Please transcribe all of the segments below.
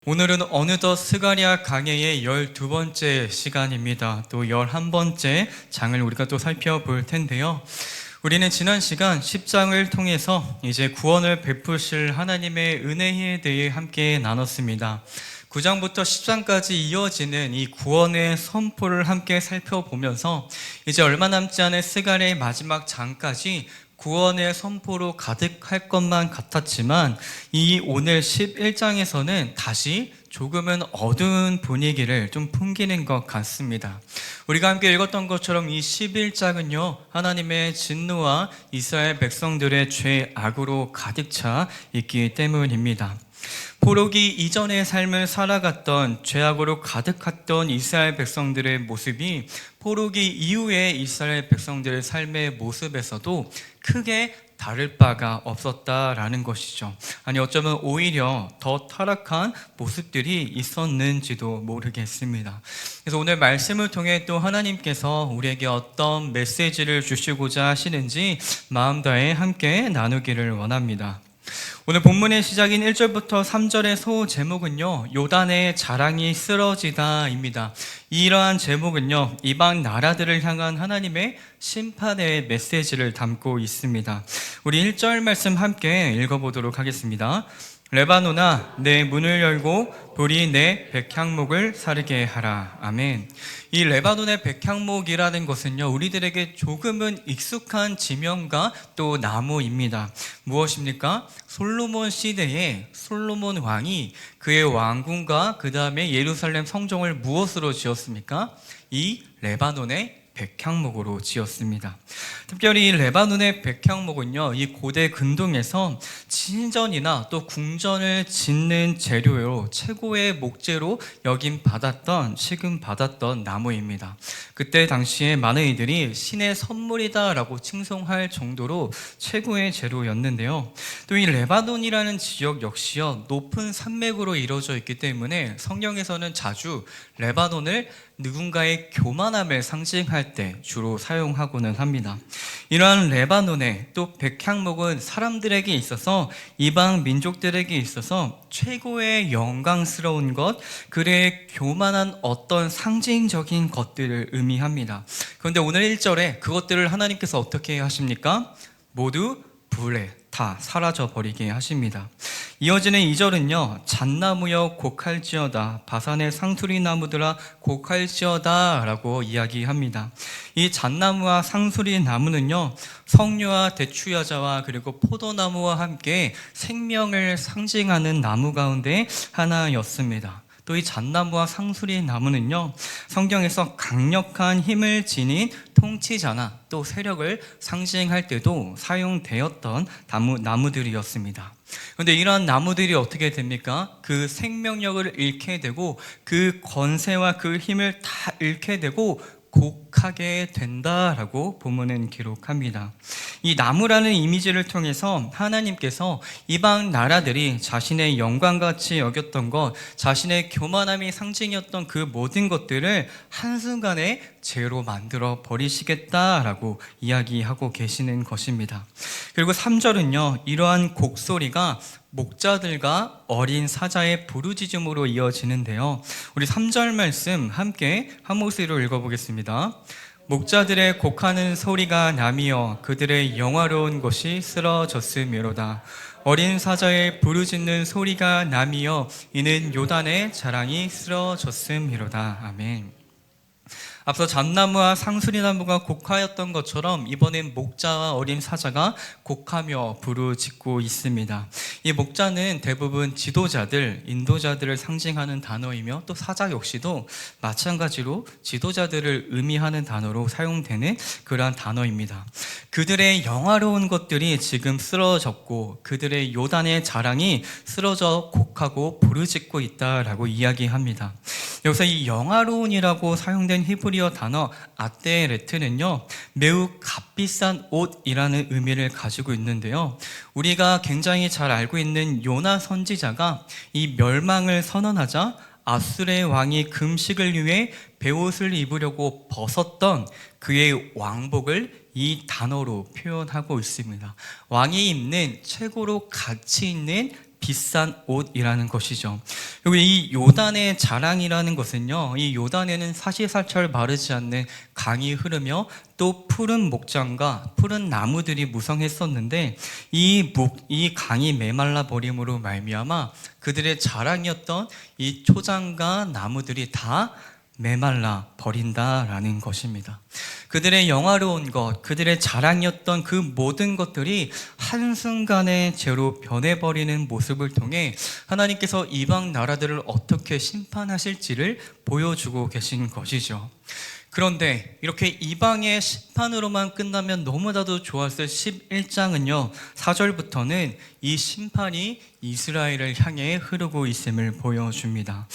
오늘은 어느덧 스가랴 강해의 12번째 시간입니다. 또 11번째 장을 우리가 또 살펴볼 텐데요. 우리는 지난 시간 10장을 통해서 이제 구원을 베푸실 하나님의 은혜에 대해 함께 나눴습니다. 9장부터 10장까지 이어지는 이 구원의 선포를 함께 살펴보면서 이제 얼마 남지 않은 스가랴의 마지막 장까지 구원의 선포로 가득할 것만 같았지만 이 오늘 11장에서는 다시 조금은 어두운 분위기를 좀 풍기는 것 같습니다. 우리가 함께 읽었던 것처럼 이 11장은요, 하나님의 진노와 이스라엘 백성들의 죄악으로 가득 차 있기 때문입니다. 포로기 이전의 삶을 살아갔던 죄악으로 가득했던 이스라엘 백성들의 모습이 포로기 이후의 이스라엘 백성들의 삶의 모습에서도 크게 다를 바가 없었다라는 것이죠. 아니 어쩌면 오히려 더 타락한 모습들이 있었는지도 모르겠습니다. 그래서 오늘 말씀을 통해 또 하나님께서 우리에게 어떤 메시지를 주시고자 하시는지 마음 다해 함께 나누기를 원합니다. 오늘 본문의 시작인 1절부터 3절의 소 제목은요, 요단의 자랑이 쓰러지다입니다. 이러한 제목은요, 이방 나라들을 향한 하나님의 심판의 메시지를 담고 있습니다. 우리 1절 말씀 함께 읽어보도록 하겠습니다. 레바논아, 내 문을 열고 불이 내 백향목을 사르게 하라. 아멘. 이 레바논의 백향목이라는 것은요, 우리들에게 조금은 익숙한 지명과 또 나무입니다. 무엇입니까? 솔로몬 시대에 솔로몬 왕이 그의 왕궁과 그 다음에 예루살렘 성전을 무엇으로 지었습니까? 이 레바논의 백향목으로 지었습니다. 특별히 이 레바논의 백향목은요, 이 고대 근동에서 진전이나 또 궁전을 짓는 재료로 최고의 목재로 취급받았던 나무입니다. 그때 당시에 많은 이들이 신의 선물이다라고 칭송할 정도로 최고의 재료였는데요. 또 이 레바논이라는 지역 역시요, 높은 산맥으로 이루어져 있기 때문에 성경에서는 자주 레바논을 누군가의 교만함을 상징할 때 주로 사용하고는 합니다. 이러한 레바논의 또 백향목은 사람들에게 있어서, 이방 민족들에게 있어서 최고의 영광스러운 것, 그의 교만한 어떤 상징적인 것들을 의미합니다. 그런데 오늘 1절에 그것들을 하나님께서 어떻게 하십니까? 모두 불에 다 사라져버리게 하십니다. 이어지는 2절은요, 잣나무여 곡할지어다, 바산의 상수리 나무들아 곡할지어다 라고 이야기합니다. 이 잣나무와 상수리 나무는요, 석류와 대추여자와 그리고 포도나무와 함께 생명을 상징하는 나무 가운데 하나였습니다. 또 이 잣나무와 상수리 나무는요, 성경에서 강력한 힘을 지닌 통치자나 또 세력을 상징할 때도 사용되었던 나무들이었습니다. 그런데 이러한 나무들이 어떻게 됩니까? 그 생명력을 잃게 되고 그 권세와 그 힘을 다 잃게 되고 곡하게 된다라고 본문은 기록합니다. 이 나무라는 이미지를 통해서 하나님께서 이방 나라들이 자신의 영광같이 여겼던 것, 자신의 교만함이 상징이었던 그 모든 것들을 한순간에 죄로 만들어 버리시겠다라고 이야기하고 계시는 것입니다. 그리고 3절은요, 이러한 곡소리가 목자들과 어린 사자의 부르짖음으로 이어지는데요, 우리 3절 말씀 함께 한 목소리로 읽어보겠습니다. 목자들의 곡하는 소리가 나며 그들의 영화로운 것이 쓰러졌음이로다. 어린 사자의 부르짖는 소리가 나며 이는 요단의 자랑이 쓰러졌음이로다. 아멘. 앞서 잣나무와 상수리나무가 곡하였던 것처럼 이번엔 목자와 어린 사자가 곡하며 부르짖고 있습니다. 이 목자는 대부분 지도자들, 인도자들을 상징하는 단어이며 또 사자 역시도 마찬가지로 지도자들을 의미하는 단어로 사용되는 그러한 단어입니다. 그들의 영화로운 것들이 지금 쓰러졌고 그들의 요단의 자랑이 쓰러져 곡하고 부르짖고 있다라고 이야기합니다. 여기서 이 영화로운이라고 사용된 히브리어 단어 아떼레트는요, 매우 값비싼 옷이라는 의미를 가지고 있는데요, 우리가 굉장히 잘 알고 있는 요나 선지자가 이 멸망을 선언하자 아수르의 왕이 금식을 위해 베옷을 입으려고 벗었던 그의 왕복을 이 단어로 표현하고 있습니다. 왕이 입는 최고로 가치 있는 비싼 옷이라는 것이죠. 그리고 이 요단의 자랑이라는 것은요, 이 요단에는 사시사철 마르지 않는 강이 흐르며 또 푸른 목장과 푸른 나무들이 무성했었는데 이 강이 메말라 버림으로 말미암아 그들의 자랑이었던 이 초장과 나무들이 다 메말라 버린다라는 것입니다. 그들의 영화로운 것, 그들의 자랑이었던 그 모든 것들이 한순간에 죄로 변해버리는 모습을 통해 하나님께서 이방 나라들을 어떻게 심판하실지를 보여주고 계신 것이죠. 그런데 이렇게 이방의 심판으로만 끝나면 너무나도 좋았을 11장은요 4절부터는 이 심판이 이스라엘을 향해 흐르고 있음을 보여줍니다.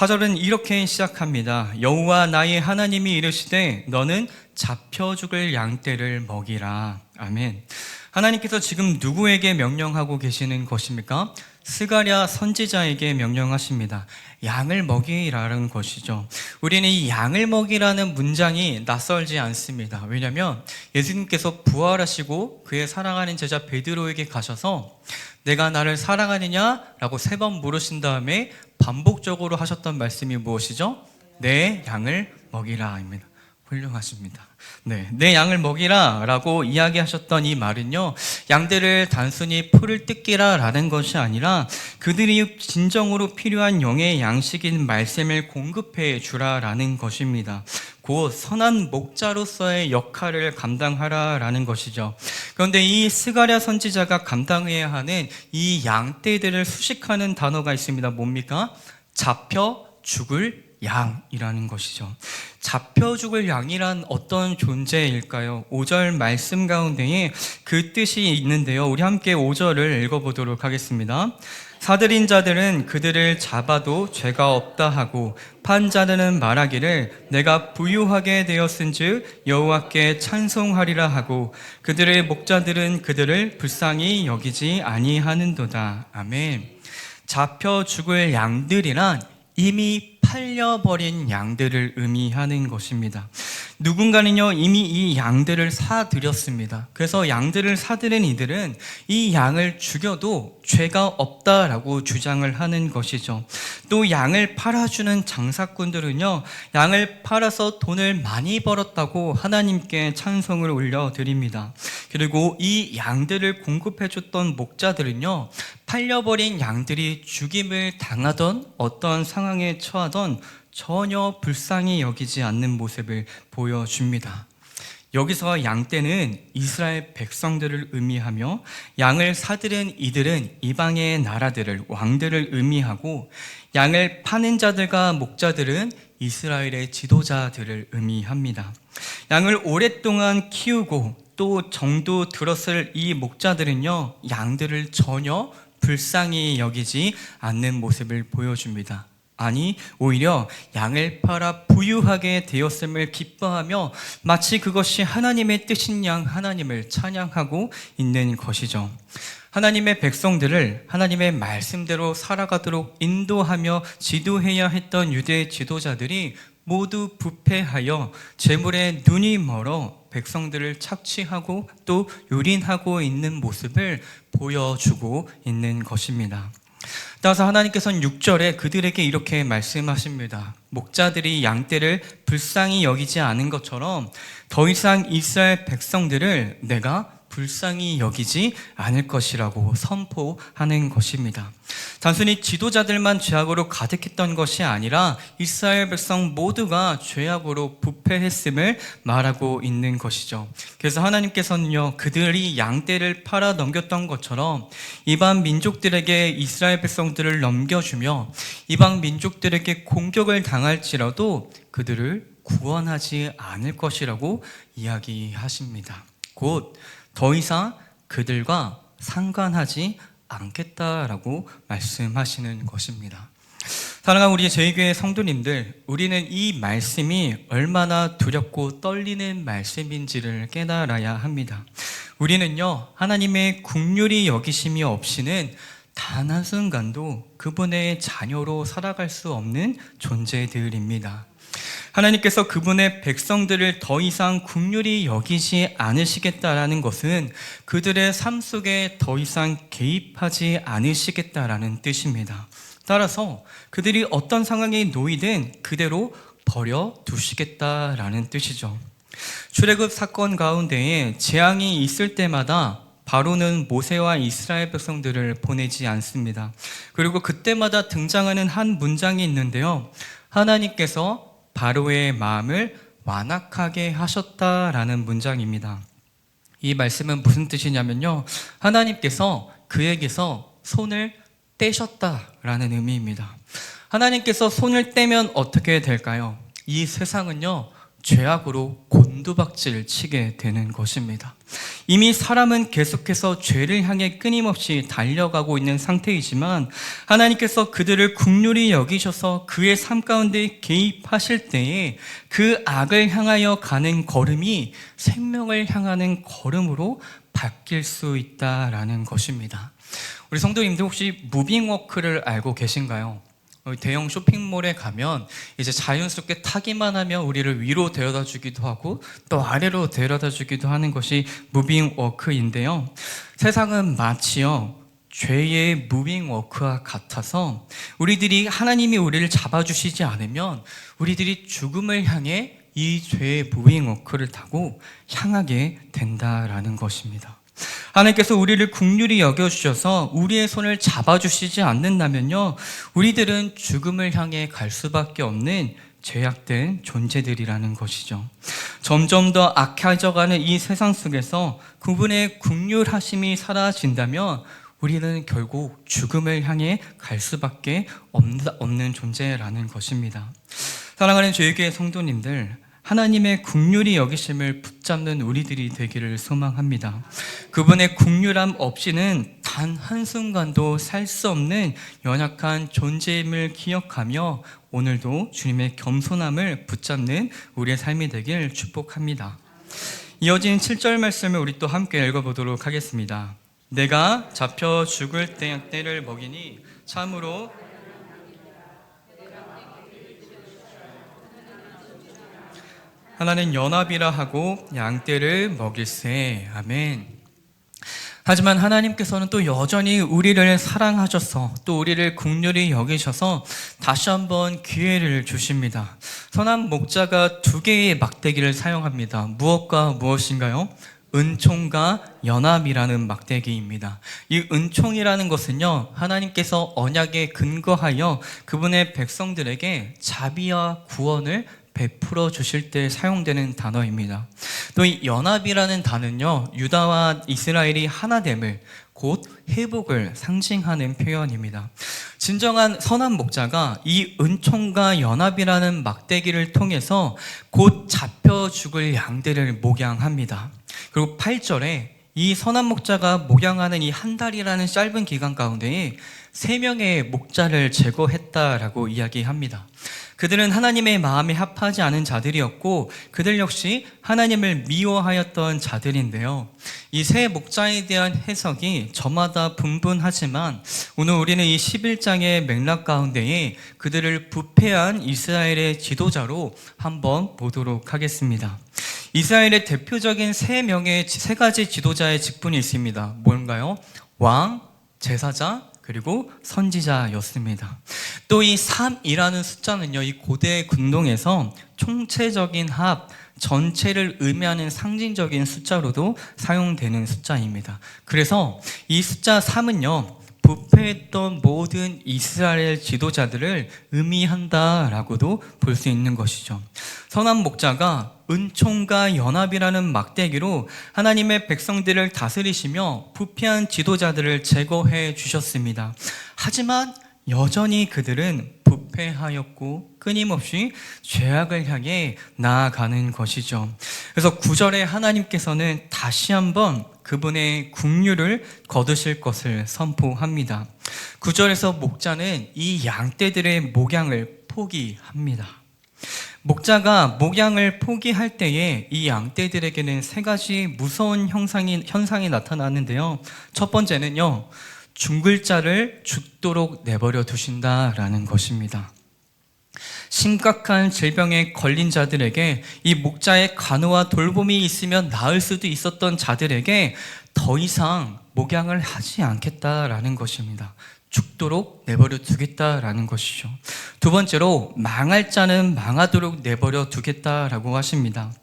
4절은 이렇게 시작합니다. 여호와 나의 하나님이 이르시되 너는 잡혀 죽을 양떼를 먹이라. 아멘. 하나님께서 지금 누구에게 명령하고 계시는 것입니까? 스가랴 선지자에게 명령하십니다. 양을 먹이라는 것이죠. 우리는 이 양을 먹이라는 문장이 낯설지 않습니다. 왜냐하면 예수님께서 부활하시고 그의 사랑하는 제자 베드로에게 가셔서 내가 나를 사랑하느냐? 라고 3번 물으신 다음에 반복적으로 하셨던 말씀이 무엇이죠? 내 양을 먹이라입니다. 훌륭하십니다. 내 양을 먹이라 라고 이야기하셨던 이 말은요, 양들을 단순히 풀을 뜯기라 라는 것이 아니라 그들이 진정으로 필요한 영의 양식인 말씀을 공급해 주라 라는 것입니다. 곧 선한 목자로서의 역할을 감당하라 라는 것이죠. 그런데 이 스가랴 선지자가 감당해야 하는 이 양떼들을 수식하는 단어가 있습니다. 뭡니까? 잡혀 죽을 양이라는 것이죠. 잡혀 죽을 양이란 어떤 존재일까요? 5절 말씀 가운데에 그 뜻이 있는데요. 우리 함께 5절을 읽어보도록 하겠습니다. 사들인 자들은 그들을 잡아도 죄가 없다 하고 판 자들은 말하기를 내가 부유하게 되었은즉 여호와께 찬송하리라 하고 그들의 목자들은 그들을 불쌍히 여기지 아니하는도다. 아멘. 잡혀 죽을 양들이란 이미 팔려버린 양들을 의미하는 것입니다. 누군가는요 이미 이 양들을 사들였습니다. 그래서 양들을 사들인 이들은 이 양을 죽여도 죄가 없다라고 주장을 하는 것이죠. 또 양을 팔아주는 장사꾼들은요 양을 팔아서 돈을 많이 벌었다고 하나님께 찬송을 올려드립니다. 그리고 이 양들을 공급해줬던 목자들은요 팔려버린 양들이 죽임을 당하던 어떤 상황에 처하던 전혀 불쌍히 여기지 않는 모습을 보여줍니다. 여기서 양떼는 이스라엘 백성들을 의미하며 양을 사들인 이들은 이방의 나라들을 왕들을 의미하고 양을 파는 자들과 목자들은 이스라엘의 지도자들을 의미합니다. 양을 오랫동안 키우고 또 정도 들었을 이 목자들은요 양들을 전혀 불쌍히 여기지 않는 모습을 보여줍니다. 아니 오히려 양을 팔아 부유하게 되었음을 기뻐하며 마치 그것이 하나님의 뜻인 양 하나님을 찬양하고 있는 것이죠. 하나님의 백성들을 하나님의 말씀대로 살아가도록 인도하며 지도해야 했던 유대 지도자들이 모두 부패하여 재물에 눈이 멀어 백성들을 착취하고 또 유린하고 있는 모습을 보여주고 있는 것입니다. 따라서 하나님께서는 6절에 그들에게 이렇게 말씀하십니다. 목자들이 양떼를 불쌍히 여기지 않은 것처럼 더 이상 이스라엘 백성들을 내가 불쌍히 여기지 않을 것이라고 선포하는 것입니다. 단순히 지도자들만 죄악으로 가득했던 것이 아니라 이스라엘 백성 모두가 죄악으로 부패했음을 말하고 있는 것이죠. 그래서 하나님께서는요 그들이 양떼를 팔아 넘겼던 것처럼 이방 민족들에게 이스라엘 백성들을 넘겨주며 이방 민족들에게 공격을 당할지라도 그들을 구원하지 않을 것이라고 이야기하십니다. 곧 더 이상 그들과 상관하지 않겠다라고 말씀하시는 것입니다. 사랑하는 우리 저희교회 성도님들, 우리는 이 말씀이 얼마나 두렵고 떨리는 말씀인지를 깨달아야 합니다. 우리는요 하나님의 긍휼히 여기심이 없이는 단 한순간도 그분의 자녀로 살아갈 수 없는 존재들입니다. 하나님께서 그분의 백성들을 더 이상 긍휼히 여기지 않으시겠다라는 것은 그들의 삶 속에 더 이상 개입하지 않으시겠다라는 뜻입니다. 따라서 그들이 어떤 상황에 놓이든 그대로 버려두시겠다라는 뜻이죠. 출애굽 사건 가운데에 재앙이 있을 때마다 바로는 모세와 이스라엘 백성들을 보내지 않습니다. 그리고 그때마다 등장하는 한 문장이 있는데요. 하나님께서 바로의 마음을 완악하게 하셨다라는 문장입니다. 이 말씀은 무슨 뜻이냐면요. 하나님께서 그에게서 손을 떼셨다라는 의미입니다. 하나님께서 손을 떼면 어떻게 될까요? 이 세상은요, 죄악으로 곤두박질 치게 되는 것입니다. 이미 사람은 계속해서 죄를 향해 끊임없이 달려가고 있는 상태이지만 하나님께서 그들을 긍휼히 여기셔서 그의 삶 가운데 개입하실 때에 그 악을 향하여 가는 걸음이 생명을 향하는 걸음으로 바뀔 수 있다라는 것입니다. 우리 성도님들 혹시 무빙워크를 알고 계신가요? 대형 쇼핑몰에 가면 이제 자연스럽게 타기만 하면 우리를 위로 데려다 주기도 하고 또 아래로 데려다 주기도 하는 것이 무빙워크인데요. 세상은 마치요, 죄의 무빙워크와 같아서 우리들이 하나님이 우리를 잡아주시지 않으면 우리들이 죽음을 향해 이 죄의 무빙워크를 타고 향하게 된다라는 것입니다. 하나님께서 우리를 긍휼히 여겨주셔서 우리의 손을 잡아주시지 않는다면요, 우리들은 죽음을 향해 갈 수밖에 없는 죄악된 존재들이라는 것이죠. 점점 더 악해져가는 이 세상 속에서 그분의 긍휼하심이 사라진다면 우리는 결국 죽음을 향해 갈 수밖에 없는 존재라는 것입니다. 사랑하는 저희교회 성도님들, 하나님의 긍휼히 여기심을 붙잡는 우리들이 되기를 소망합니다. 그분의 긍휼함 없이는 단 한순간도 살 수 없는 연약한 존재임을 기억하며 오늘도 주님의 겸손함을 붙잡는 우리의 삶이 되길 축복합니다. 이어진 7절 말씀을 우리 또 함께 읽어보도록 하겠습니다. 내가 잡혀 죽을 때를 먹이니 참으로 하나는 연합이라 하고 양떼를 먹일세. 아멘. 하지만 하나님께서는 또 여전히 우리를 사랑하셔서 또 우리를 긍휼히 여기셔서 다시 한번 기회를 주십니다. 선한 목자가 2개의 막대기를 사용합니다. 무엇과 무엇인가요? 은총과 연합이라는 막대기입니다. 이 은총이라는 것은요, 하나님께서 언약에 근거하여 그분의 백성들에게 자비와 구원을 베풀어 주실 때 사용되는 단어입니다. 또 이 연합이라는 단어는요, 유다와 이스라엘이 하나됨을, 곧 회복을 상징하는 표현입니다. 진정한 선한 목자가 이 은총과 연합이라는 막대기를 통해서 곧 잡혀 죽을 양들을 목양합니다. 그리고 8절에 이 선한 목자가 목양하는 이 한 달이라는 짧은 기간 가운데에 3명의 목자를 제거했다라고 이야기합니다. 그들은 하나님의 마음에 합하지 않은 자들이었고 그들 역시 하나님을 미워하였던 자들인데요. 이 세 목자에 대한 해석이 저마다 분분하지만 오늘 우리는 이 11장의 맥락 가운데에 그들을 부패한 이스라엘의 지도자로 한번 보도록 하겠습니다. 이스라엘의 대표적인 3가지 지도자의 직분이 있습니다. 뭔가요? 왕, 제사장, 그리고 선지자였습니다. 또 이 3이라는 숫자는요, 이 고대 군동에서 총체적인 합, 전체를 의미하는 상징적인 숫자로도 사용되는 숫자입니다. 그래서 이 숫자 3은요, 부패했던 모든 이스라엘 지도자들을 의미한다라고도 볼 수 있는 것이죠. 선한 목자가 은총과 연합이라는 막대기로 하나님의 백성들을 다스리시며 부패한 지도자들을 제거해 주셨습니다. 하지만 여전히 그들은 부패하였고 끊임없이 죄악을 향해 나아가는 것이죠. 그래서 9절에 하나님께서는 다시 한번 그분의 긍휼을 거두실 것을 선포합니다. 9절에서 목자는 이 양떼들의 목양을 포기합니다. 목자가 목양을 포기할 때에 이 양떼들에게는 3가지 무서운 현상이 나타나는데요. 첫 번째는요, 죽을 자를 죽도록 내버려 두신다라는 것입니다. 심각한 질병에 걸린 자들에게, 이 목자의 간호와 돌봄이 있으면 나을 수도 있었던 자들에게 더 이상 목양을 하지 않겠다라는 것입니다. 죽도록 내버려 두겠다라는 것이죠. 두 번째로, 망할 자는 망하도록 내버려 두겠다라고 하십니다.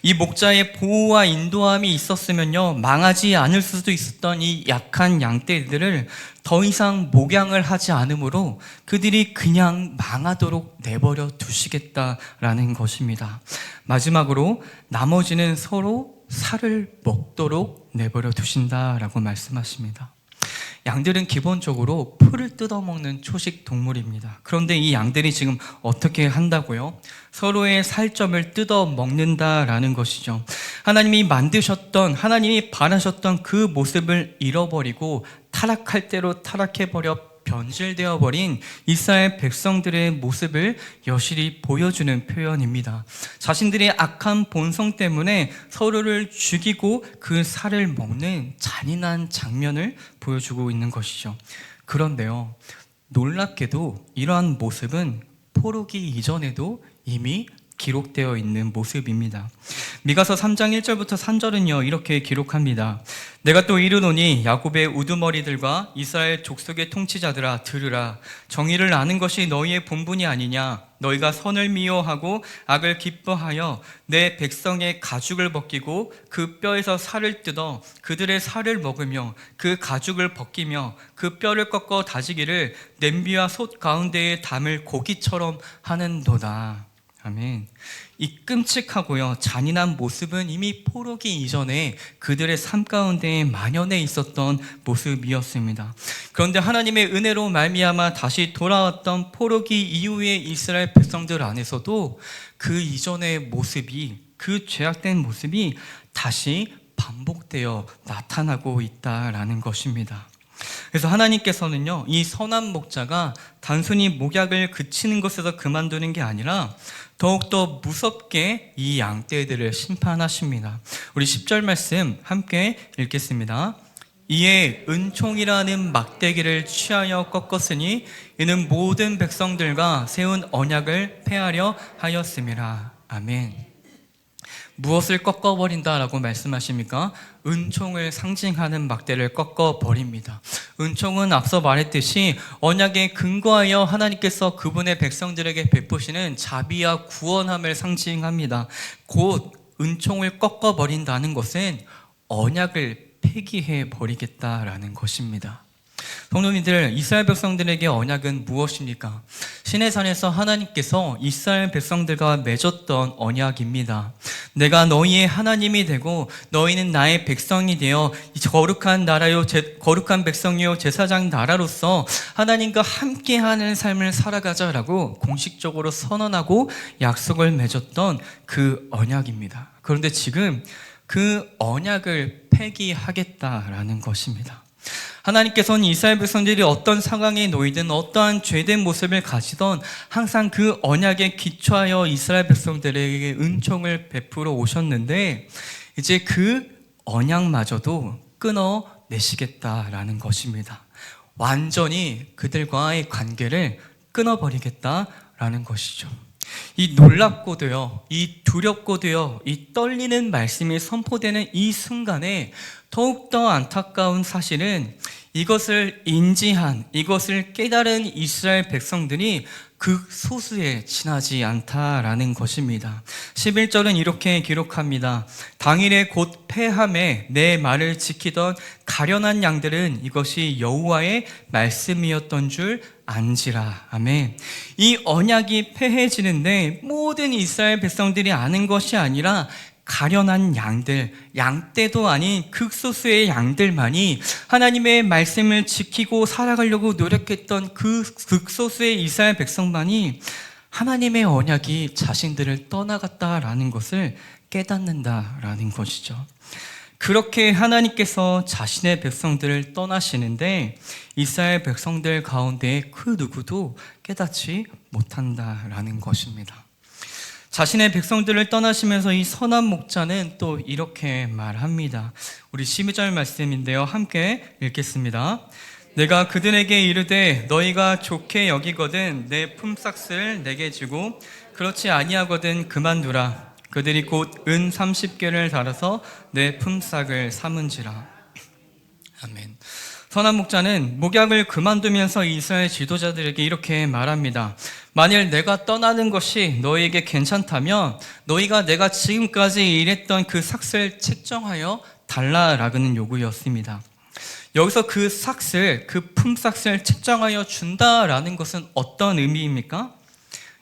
이 목자의 보호와 인도함이 있었으면요, 망하지 않을 수도 있었던 이 약한 양떼들을 더 이상 목양을 하지 않으므로 그들이 그냥 망하도록 내버려 두시겠다라는 것입니다. 마지막으로, 나머지는 서로 살을 먹도록 내버려 두신다라고 말씀하십니다. 양들은 기본적으로 풀을 뜯어먹는 초식 동물입니다. 그런데 이 양들이 지금 어떻게 한다고요? 서로의 살점을 뜯어먹는다라는 것이죠. 하나님이 만드셨던, 하나님이 바라셨던 그 모습을 잃어버리고 타락할 대로 타락해버려 변질되어 버린 이스라엘 백성들의 모습을 여실히 보여주는 표현입니다. 자신들의 악한 본성 때문에 서로를 죽이고 그 살을 먹는 잔인한 장면을 보여주고 있는 것이죠. 그런데요, 놀랍게도 이러한 모습은 포로기 이전에도 이미 기록되어 있는 모습입니다. 미가서 3장 1절부터 3절은요, 이렇게 기록합니다. 내가 또 이르노니 야곱의 우두머리들과 이스라엘 족속의 통치자들아, 들으라. 정의를 아는 것이 너희의 본분이 아니냐. 너희가 선을 미워하고 악을 기뻐하여 내 백성의 가죽을 벗기고 그 뼈에서 살을 뜯어 그들의 살을 먹으며 그 가죽을 벗기며 그 뼈를 꺾어 다지기를 냄비와 솥 가운데에 담을 고기처럼 하는도다. 아멘. 이 끔찍하고요, 잔인한 모습은 이미 포로기 이전에 그들의 삶 가운데에 만연해 있었던 모습이었습니다. 그런데 하나님의 은혜로 말미암아 다시 돌아왔던 포로기 이후의 이스라엘 백성들 안에서도 그 이전의 모습이, 그 죄악된 모습이 다시 반복되어 나타나고 있다라는 것입니다. 그래서 하나님께서는요, 이 선한 목자가 단순히 목약을 그치는 것에서 그만두는 게 아니라 더욱더 무섭게 이 양떼들을 심판하십니다. 우리 10절 말씀 함께 읽겠습니다. 이에 은총이라는 막대기를 취하여 꺾었으니 이는 모든 백성들과 세운 언약을 폐하려 하였음이라. 아멘. 무엇을 꺾어버린다라고 말씀하십니까? 은총을 상징하는 막대를 꺾어버립니다. 은총은 앞서 말했듯이 언약에 근거하여 하나님께서 그분의 백성들에게 베푸시는 자비와 구원함을 상징합니다. 곧 은총을 꺾어버린다는 것은 언약을 폐기해 버리겠다라는 것입니다. 성도님들, 이스라엘 백성들에게 언약은 무엇입니까? 시내산에서 하나님께서 이스라엘 백성들과 맺었던 언약입니다. 내가 너희의 하나님이 되고 너희는 나의 백성이 되어 거룩한 나라요, 거룩한 백성이요 제사장 나라로서 하나님과 함께하는 삶을 살아가자라고 공식적으로 선언하고 약속을 맺었던 그 언약입니다. 그런데 지금 그 언약을 폐기하겠다라는 것입니다. 하나님께서는 이스라엘 백성들이 어떤 상황에 놓이든 어떠한 죄된 모습을 가지던 항상 그 언약에 기초하여 이스라엘 백성들에게 은총을 베풀어 오셨는데 이제 그 언약마저도 끊어내시겠다라는 것입니다. 완전히 그들과의 관계를 끊어버리겠다라는 것이죠. 이 놀랍고도요, 이 두렵고도요, 이 떨리는 말씀이 선포되는 이 순간에 더욱더 안타까운 사실은 이것을 인지한, 이것을 깨달은 이스라엘 백성들이 극소수에 지나지 않다라는 것입니다. 11절은 이렇게 기록합니다. 당일에 곧 패함에 내 말을 지키던 가련한 양들은 이것이 여호와의 말씀이었던 줄 안지라. 아멘. 이 언약이 폐해지는데 모든 이스라엘 백성들이 아는 것이 아니라 가련한 양들, 양떼도 아닌 극소수의 양들만이 하나님의 말씀을 지키고 살아가려고 노력했던 그 극소수의 이스라엘 백성만이 하나님의 언약이 자신들을 떠나갔다라는 것을 깨닫는다라는 것이죠. 그렇게 하나님께서 자신의 백성들을 떠나시는데 이스라엘 백성들 가운데 그 누구도 깨닫지 못한다라는 것입니다. 자신의 백성들을 떠나시면서 이 선한 목자는 또 이렇게 말합니다. 우리 12절 말씀인데요, 함께 읽겠습니다. 내가 그들에게 이르되 너희가 좋게 여기거든 내 품삯을 내게 주고 그렇지 아니하거든 그만두라. 그들이 곧 은 30개를 달아서 내 품삯을 삼은지라. 아멘. 선한 목자는 목약을 그만두면서 이스라엘 지도자들에게 이렇게 말합니다. 만일 내가 떠나는 것이 너희에게 괜찮다면 너희가 내가 지금까지 일했던 그 삭슬 책정하여 달라라는 요구였습니다. 여기서 그 삭슬, 그 품삯을 책정하여 준다라는 것은 어떤 의미입니까?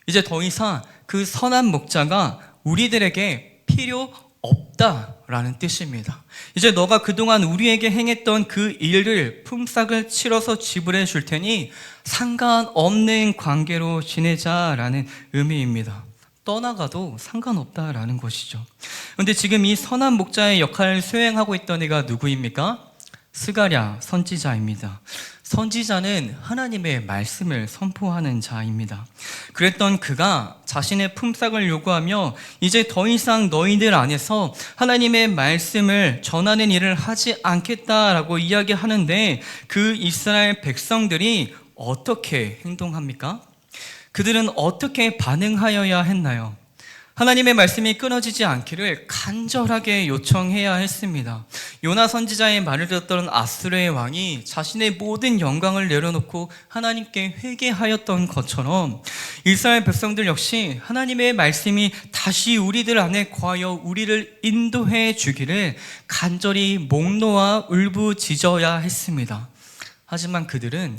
이제 더 이상 그 선한 목자가 우리들에게 필요 없다라는 뜻입니다. 이제 너가 그동안 우리에게 행했던 그 일을 품삯을 치러서 지불해 줄 테니 상관없는 관계로 지내자라는 의미입니다. 떠나가도 상관없다라는 것이죠. 그런데 지금 이 선한 목자의 역할을 수행하고 있던 이가 누구입니까? 스가랴 선지자입니다. 선지자는 하나님의 말씀을 선포하는 자입니다. 그랬던 그가 자신의 품삯을 요구하며 이제 더 이상 너희들 안에서 하나님의 말씀을 전하는 일을 하지 않겠다라고 이야기하는데 그 이스라엘 백성들이 어떻게 행동합니까? 그들은 어떻게 반응하여야 했나요? 하나님의 말씀이 끊어지지 않기를 간절하게 요청해야 했습니다. 요나 선지자의 말을 듣던 아수르의 왕이 자신의 모든 영광을 내려놓고 하나님께 회개하였던 것처럼 이스라엘 백성들 역시 하나님의 말씀이 다시 우리들 안에 거하여 우리를 인도해 주기를 간절히 목 놓아 울부짖어야 했습니다. 하지만 그들은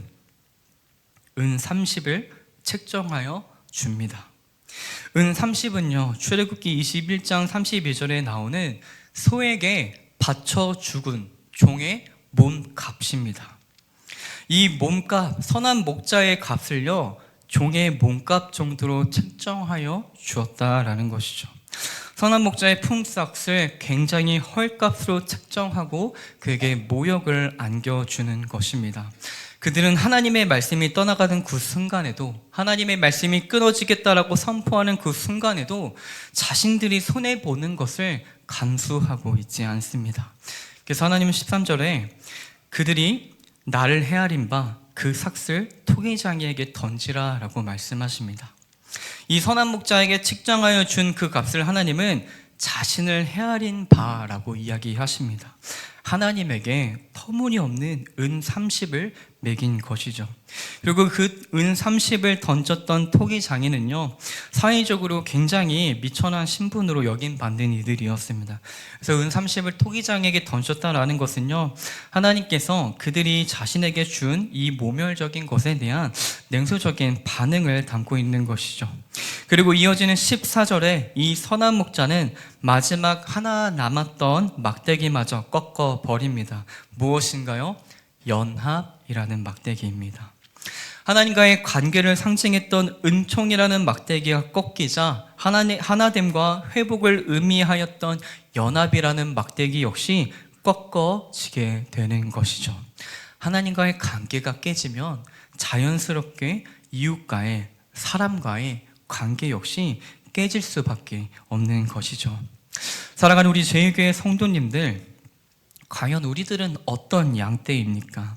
은 30을 책정하여 줍니다. 은 30은요, 출애굽기 21장 32절에 나오는 소에게 바쳐 죽은 종의 몸값입니다. 이 몸값, 선한 목자의 값을요, 종의 몸값 정도로 책정하여 주었다라는 것이죠. 선한 목자의 품삯을 굉장히 헐값으로 책정하고 그에게 모욕을 안겨주는 것입니다. 그들은 하나님의 말씀이 떠나가는 그 순간에도, 하나님의 말씀이 끊어지겠다라고 선포하는 그 순간에도 자신들이 손해보는 것을 감수하고 있지 않습니다. 그래서 하나님은 13절에 그들이 나를 헤아린 바 그 삭슬 토기장이에게 던지라 라고 말씀하십니다. 이 선한 목자에게 책정하여 준 그 값을 하나님은 자신을 헤아린 바라고 이야기하십니다. 하나님에게 터무니없는 은 30을 매긴 것이죠. 그리고 그 은 30을 던졌던 토기 장인은요, 사회적으로 굉장히 미천한 신분으로 여김받는 이들이었습니다. 그래서 은 30을 토기 장에게 던졌다라는 것은요, 하나님께서 그들이 자신에게 준 이 모멸적인 것에 대한 냉소적인 반응을 담고 있는 것이죠. 그리고 이어지는 14절에 이 선한 목자는 마지막 하나 남았던 막대기마저 꺾어 버립니다. 무엇인가요? 연합이라는 막대기입니다. 하나님과의 관계를 상징했던 은총이라는 막대기가 꺾이자 하나됨과 회복을 의미하였던 연합이라는 막대기 역시 꺾어지게 되는 것이죠. 하나님과의 관계가 깨지면 자연스럽게 이웃과의, 사람과의 관계 역시 깨질 수밖에 없는 것이죠. 사랑하는 우리 제1교회 성도님들, 과연 우리들은 어떤 양떼입니까?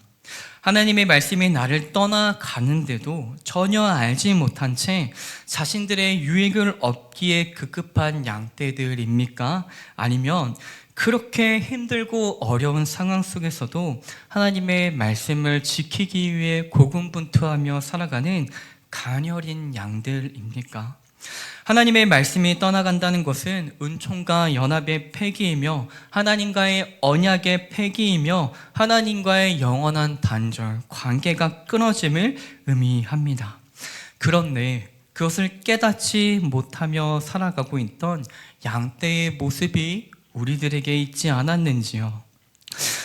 하나님의 말씀이 나를 떠나가는데도 전혀 알지 못한 채 자신들의 유익을 얻기에 급급한 양떼들입니까? 아니면 그렇게 힘들고 어려운 상황 속에서도 하나님의 말씀을 지키기 위해 고군분투하며 살아가는 가녀린 양들입니까? 하나님의 말씀이 떠나간다는 것은 은총과 연합의 폐기이며 하나님과의 언약의 폐기이며 하나님과의 영원한 단절, 관계가 끊어짐을 의미합니다. 그런데 그것을 깨닫지 못하며 살아가고 있던 양떼의 모습이 우리들에게 있지 않았는지요?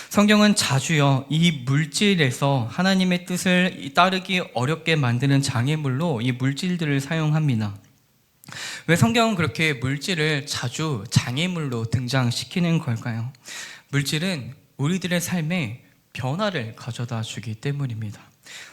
성경은 자주요, 이 물질에서 하나님의 뜻을 따르기 어렵게 만드는 장애물로 이 물질들을 사용합니다. 왜 성경은 그렇게 물질을 자주 장애물로 등장시키는 걸까요? 물질은 우리들의 삶에 변화를 가져다 주기 때문입니다.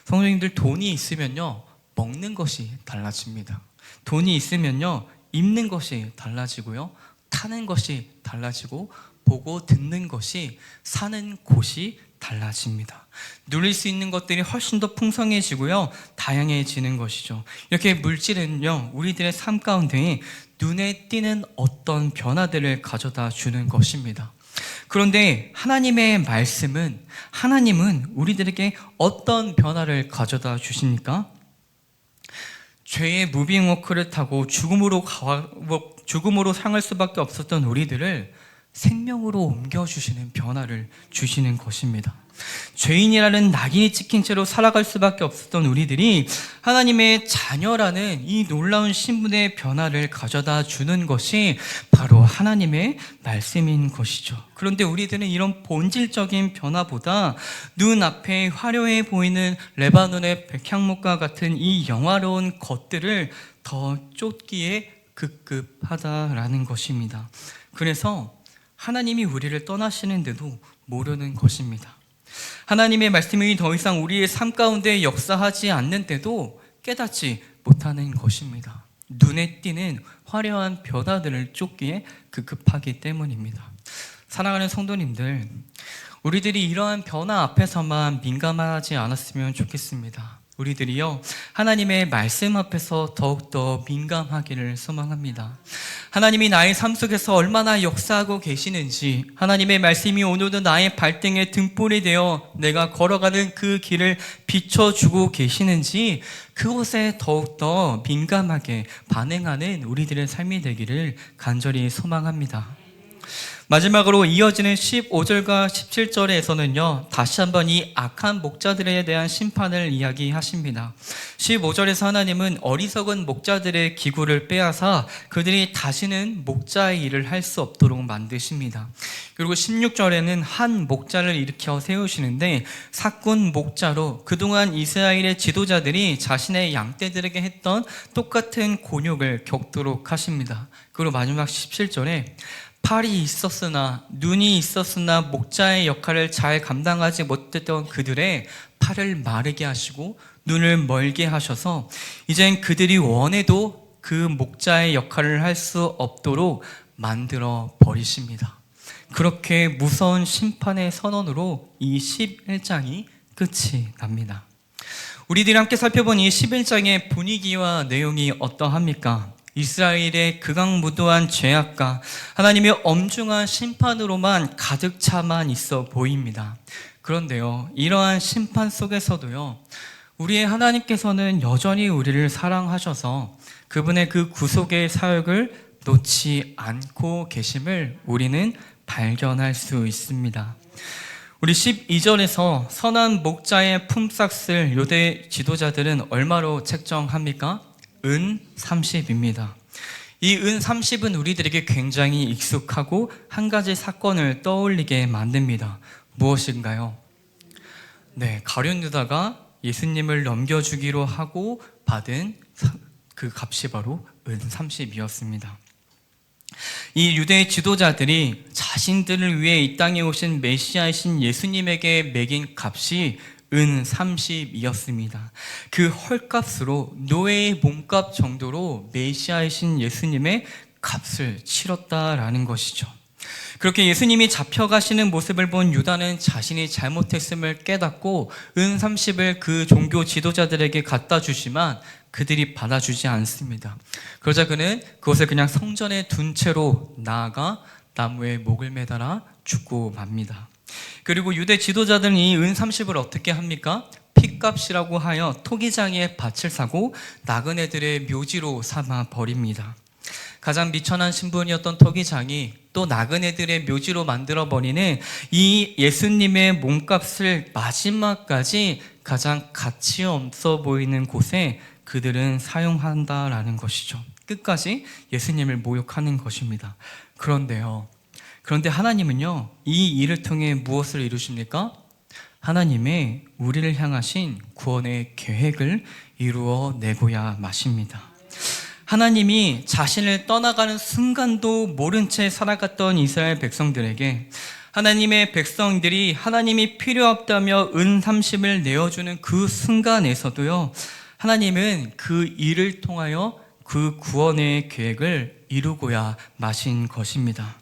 성도님들, 돈이 있으면요, 먹는 것이 달라집니다. 돈이 있으면요, 입는 것이 달라지고요, 타는 것이 달라지고 보고 듣는 것이, 사는 곳이 달라집니다. 누릴 수 있는 것들이 훨씬 더 풍성해지고요, 다양해지는 것이죠. 이렇게 물질은요, 우리들의 삶 가운데 눈에 띄는 어떤 변화들을 가져다 주는 것입니다. 그런데 하나님의 말씀은, 하나님은 우리들에게 어떤 변화를 가져다 주십니까? 죄의 무빙워크를 타고 죽음으로 향할 수밖에 없었던 우리들을 생명으로 옮겨주시는 변화를 주시는 것입니다. 죄인이라는 낙인이 찍힌 채로 살아갈 수밖에 없었던 우리들이 하나님의 자녀라는 이 놀라운 신분의 변화를 가져다 주는 것이 바로 하나님의 말씀인 것이죠. 그런데 우리들은 이런 본질적인 변화보다 눈앞에 화려해 보이는 레바논의 백향목과 같은 이 영화로운 것들을 더 쫓기에 급급하다라는 것입니다. 그래서 하나님이 우리를 떠나시는데도 모르는 것입니다. 하나님의 말씀이 더 이상 우리의 삶 가운데 역사하지 않는데도 깨닫지 못하는 것입니다. 눈에 띄는 화려한 변화들을 쫓기에 급급하기 때문입니다. 사랑하는 성도님들, 우리들이 이러한 변화 앞에서만 민감하지 않았으면 좋겠습니다. 우리들이요, 하나님의 말씀 앞에서 더욱더 민감하기를 소망합니다. 하나님이 나의 삶 속에서 얼마나 역사하고 계시는지, 하나님의 말씀이 오늘도 나의 발등에 등불이 되어 내가 걸어가는 그 길을 비춰주고 계시는지, 그것에 더욱더 민감하게 반응하는 우리들의 삶이 되기를 간절히 소망합니다. 마지막으로 이어지는 15절과 17절에서는요, 다시 한번 이 악한 목자들에 대한 심판을 이야기하십니다. 15절에서 하나님은 어리석은 목자들의 기구를 빼앗아 그들이 다시는 목자의 일을 할 수 없도록 만드십니다. 그리고 16절에는 한 목자를 일으켜 세우시는데, 사꾼 목자로 그동안 이스라엘의 지도자들이 자신의 양떼들에게 했던 똑같은 곤욕을 겪도록 하십니다. 그리고 마지막 17절에 팔이 있었으나 눈이 있었으나 목자의 역할을 잘 감당하지 못했던 그들의 팔을 마르게 하시고 눈을 멀게 하셔서 이젠 그들이 원해도 그 목자의 역할을 할 수 없도록 만들어 버리십니다. 그렇게 무서운 심판의 선언으로 이 11장이 끝이 납니다. 우리들이 함께 살펴본 이 11장의 분위기와 내용이 어떠합니까? 이스라엘의 극악무도한 죄악과 하나님의 엄중한 심판으로만 가득 차만 있어 보입니다. 그런데요, 이러한 심판 속에서도요, 우리의 하나님께서는 여전히 우리를 사랑하셔서 그분의 그 구속의 사역을 놓지 않고 계심을 우리는 발견할 수 있습니다. 우리 12절에서 선한 목자의 품삯을 유대 지도자들은 얼마로 책정합니까? 은 30입니다. 이 은 30은 우리들에게 굉장히 익숙하고 한 가지 사건을 떠올리게 만듭니다. 무엇인가요? 네, 가룟 유다가 예수님을 넘겨주기로 하고 받은 그 값이 바로 은 30이었습니다. 이 유대 지도자들이 자신들을 위해 이 땅에 오신 메시아이신 예수님에게 매긴 값이 은 30이었습니다. 그 헐값으로 노예의 몸값 정도로 메시아이신 예수님의 값을 치렀다라는 것이죠. 그렇게 예수님이 잡혀가시는 모습을 본 유다는 자신이 잘못했음을 깨닫고 은 30을 그 종교 지도자들에게 갖다 주지만 그들이 받아주지 않습니다. 그러자 그는 그것을 그냥 성전에 둔 채로 나아가 나무에 목을 매달아 죽고 맙니다. 그리고 유대 지도자들은 이 은 30을 어떻게 합니까? 핏값이라고 하여 토기장에 밭을 사고 나그네들의 묘지로 삼아 버립니다. 가장 미천한 신분이었던 토기장이 또 나그네들의 묘지로 만들어버리는 이 예수님의 몸값을 마지막까지 가장 가치 없어 보이는 곳에 그들은 사용한다라는 것이죠. 끝까지 예수님을 모욕하는 것입니다. 그런데 하나님은요, 이 일을 통해 무엇을 이루십니까? 하나님의 우리를 향하신 구원의 계획을 이루어내고야 마십니다. 하나님이 자신을 떠나가는 순간도 모른 채 살아갔던 이스라엘 백성들에게 하나님의 백성들이 하나님이 필요 없다며 은 30을 내어주는 그 순간에서도요, 하나님은 그 일을 통하여 그 구원의 계획을 이루고야 마신 것입니다.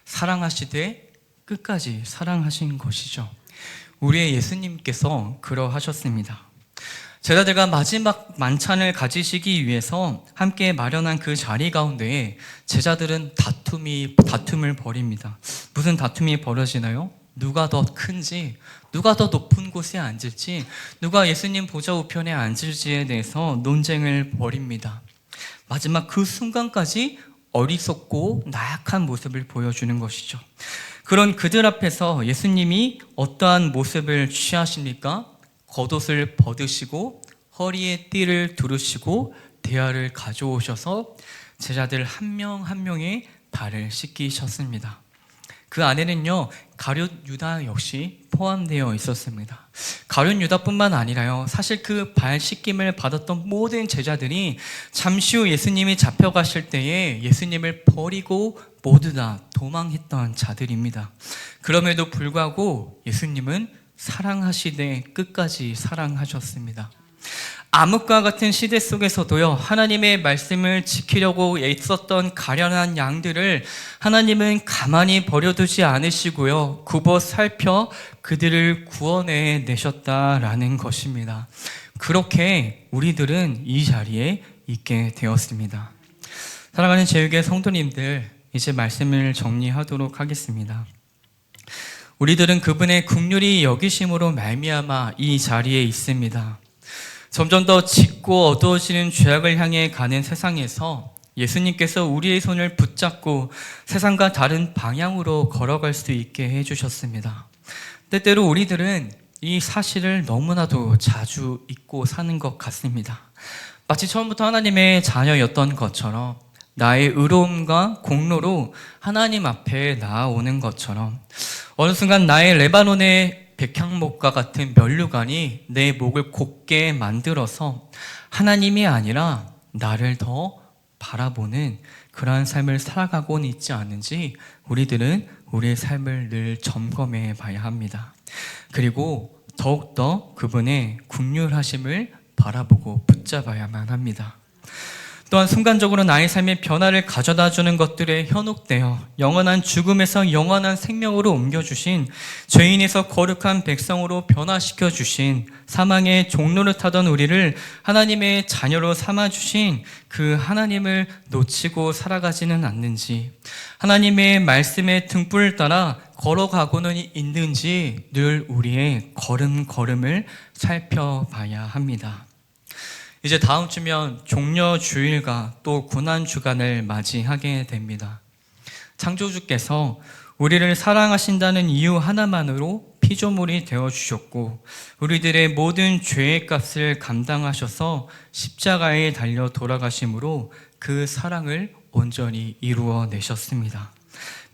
사랑하시되 끝까지 사랑하신 것이죠. 우리의 예수님께서 그러하셨습니다. 제자들과 마지막 만찬을 가지시기 위해서 함께 마련한 그 자리 가운데에 제자들은 다툼을 벌입니다. 무슨 다툼이 벌어지나요? 누가 더 큰지, 누가 더 높은 곳에 앉을지, 누가 예수님 보좌 우편에 앉을지에 대해서 논쟁을 벌입니다. 마지막 그 순간까지 어리석고 나약한 모습을 보여주는 것이죠. 그런 그들 앞에서 예수님이 어떠한 모습을 취하십니까? 겉옷을 벗으시고 허리에 띠를 두르시고 대야를 가져오셔서 제자들 한 명 한 명의 발을 씻기셨습니다. 그 안에는요, 가룟 유다 역시 포함되어 있었습니다. 가룟 유다뿐만 아니라요, 사실 그 발 씻김을 받았던 모든 제자들이 잠시 후 예수님이 잡혀가실 때에 예수님을 버리고 모두 다 도망했던 자들입니다. 그럼에도 불구하고 예수님은 사랑하시되 끝까지 사랑하셨습니다. 암흑과 같은 시대 속에서도요, 하나님의 말씀을 지키려고 애썼던 가련한 양들을 하나님은 가만히 버려두지 않으시고요, 굽어 살펴 그들을 구원해 내셨다라는 것입니다. 그렇게 우리들은 이 자리에 있게 되었습니다. 사랑하는 제육의 성도님들, 이제 말씀을 정리하도록 하겠습니다. 우리들은 그분의 긍휼히 여기심으로 말미암아 이 자리에 있습니다. 점점 더 짙고 어두워지는 죄악을 향해 가는 세상에서 예수님께서 우리의 손을 붙잡고 세상과 다른 방향으로 걸어갈 수 있게 해주셨습니다. 때때로 우리들은 이 사실을 너무나도 자주 잊고 사는 것 같습니다. 마치 처음부터 하나님의 자녀였던 것처럼, 나의 의로움과 공로로 하나님 앞에 나아오는 것처럼, 어느 순간 나의 레바논의 백향목과 같은 면류관이 내 목을 곧게 만들어서 하나님이 아니라 나를 더 바라보는 그러한 삶을 살아가고는 있지 않은지 우리들은 우리의 삶을 늘 점검해 봐야 합니다. 그리고 더욱더 그분의 긍휼하심을 바라보고 붙잡아야만 합니다. 또한 순간적으로 나의 삶의 변화를 가져다 주는 것들에 현혹되어 영원한 죽음에서 영원한 생명으로 옮겨주신, 죄인에서 거룩한 백성으로 변화시켜 주신, 사망의 종로를 타던 우리를 하나님의 자녀로 삼아주신 그 하나님을 놓치고 살아가지는 않는지, 하나님의 말씀의 등불을 따라 걸어가고는 있는지 늘 우리의 걸음걸음을 살펴봐야 합니다. 이제 다음 주면 종려주일과 또 고난주간을 맞이하게 됩니다. 창조주께서 우리를 사랑하신다는 이유 하나만으로 피조물이 되어주셨고 우리들의 모든 죄의 값을 감당하셔서 십자가에 달려 돌아가심으로 그 사랑을 온전히 이루어내셨습니다.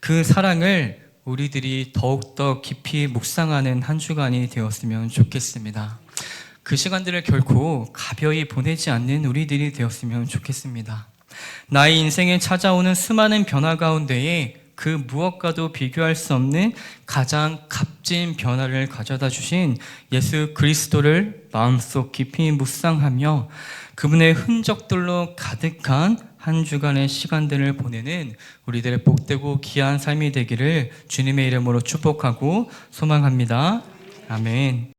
그 사랑을 우리들이 더욱더 깊이 묵상하는 한 주간이 되었으면 좋겠습니다. 그 시간들을 결코 가벼이 보내지 않는 우리들이 되었으면 좋겠습니다. 나의 인생에 찾아오는 수많은 변화 가운데에 그 무엇과도 비교할 수 없는 가장 값진 변화를 가져다 주신 예수 그리스도를 마음속 깊이 묵상하며 그분의 흔적들로 가득한 한 주간의 시간들을 보내는 우리들의 복되고 귀한 삶이 되기를 주님의 이름으로 축복하고 소망합니다. 아멘.